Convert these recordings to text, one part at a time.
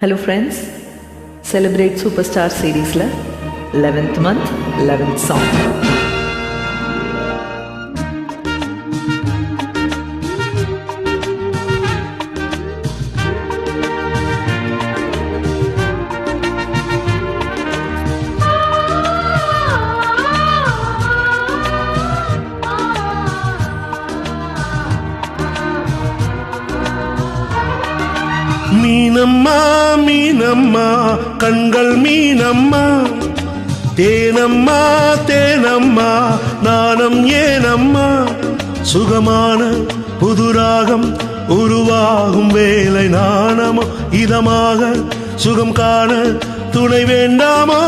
Hello friends, celebrate Superstar series la 11th month 11th song. Meenamma Meenamma கண்கள் மீனம்மா, தேனம்மா தேனம்மா நாணம் ஏனம்மா, சுகமான புதுராகம் உருவாகும் வேலை நாணமோ, இதமாக சுகம் காண துணை வேண்டாமா.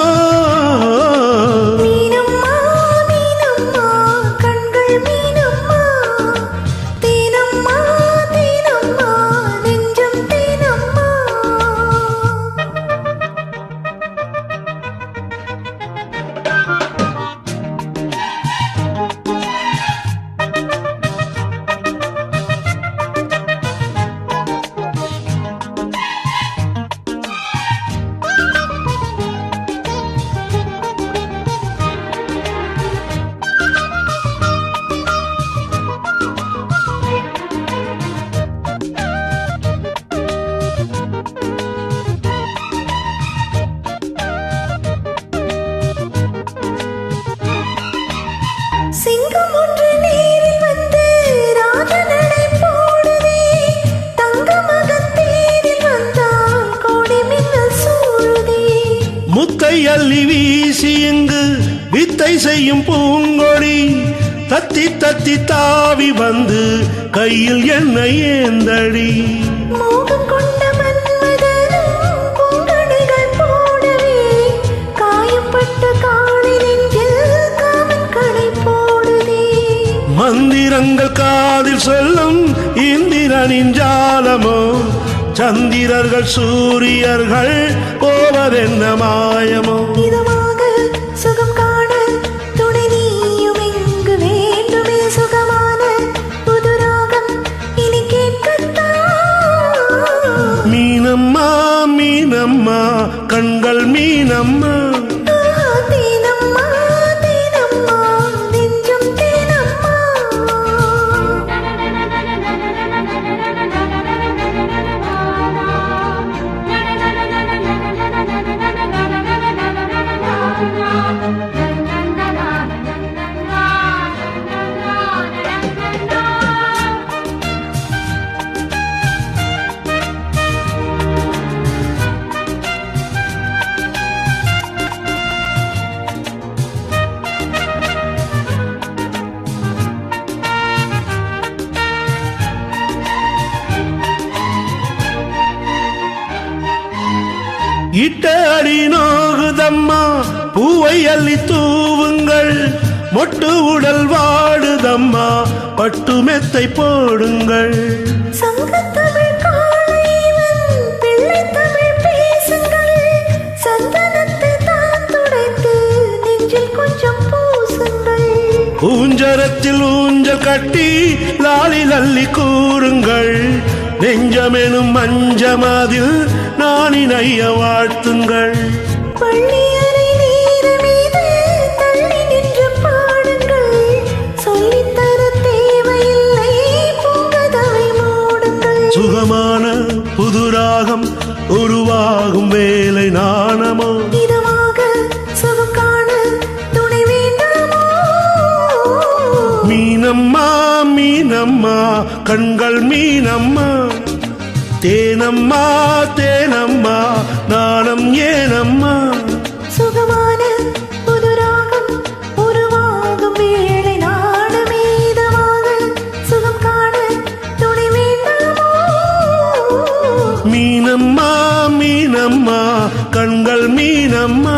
சிங்கம் ஒன்று நேரில் வந்து ராஜநடை போடுதே, தங்க மகன் தேரில் வந்தால் கோடி மின்னல் சூழுதே. முத்தை அள்ளி வீசி இங்கு வித்தை செய்யும் பூங்கொடி, தத்தி தத்தி தாவி வந்து கையில் என்னை ஏந்தடி. மோகம் கொண்ட மன்மதனும் பூங்கொடிகள் போடவே, காயப்பட்ட காளி நெஞ்சில் காமன் கடை போடுதே. மந்திரங்கள் காதில் சொல்லும் இந்திரனின் ஜாலமோ, சந்திரர்கள் சூரியர்கள் போவதென்ன மாயமோ. இதமாக சுகம் காண துணை நீயும் இங்கு வேண்டுமே, சுகமான புதுராகம் இனி கேட்கத்தான். மீனம்மா மீனம்மா கண்கள் மீனம்மா, தேனம்மா தேனம்மா நெஞ்சம் தேனம்மா. இட்ட அடி நோகுதம்மா பூவை அள்ளி தூவுங்கள், மொட்டு உடல் வாடுதம்மா பட்டு மெத்தை போடுங்கள். சங்கத்தமிழ் காளைவன் பிள்ளை தமிழ் பேசுங்கள், சந்தனத்தை தான் துடைத்து நெஞ்சில் கொஞ்சம் பூசுங்கள். ஊஞ்சரத்தில் ஊஞ்சல் கட்டி லாலி லல்லி கூறுங்கள், நெஞ்சமெனும் மஞ்சமதில் நானினைய வாழ்த்துங்கள். பள்ளியறை நீர் மீது தள்ளி நின்று பாடுங்கள், சொல்லித்தர தேவையில்லை பூங்கதவை மூடுங்கள். சுகமான புதுராகம் உருவாகும் வேலை நாணமோ, இதமாக சுகம் காண துணை வேண்டாமோ. மீனம்மா மீனம்மா கண்கள் மீனம்மா, தேனம்மா தேனம்மா நாணம் ஏனம்மா. சுகமான புதுராகம் உருவாகும் வேளை நாணமேதமாக சுகம் காண துணை வேண்டாமோ. மீனம்மா மீனம்மா கண்கள் மீனம்மா.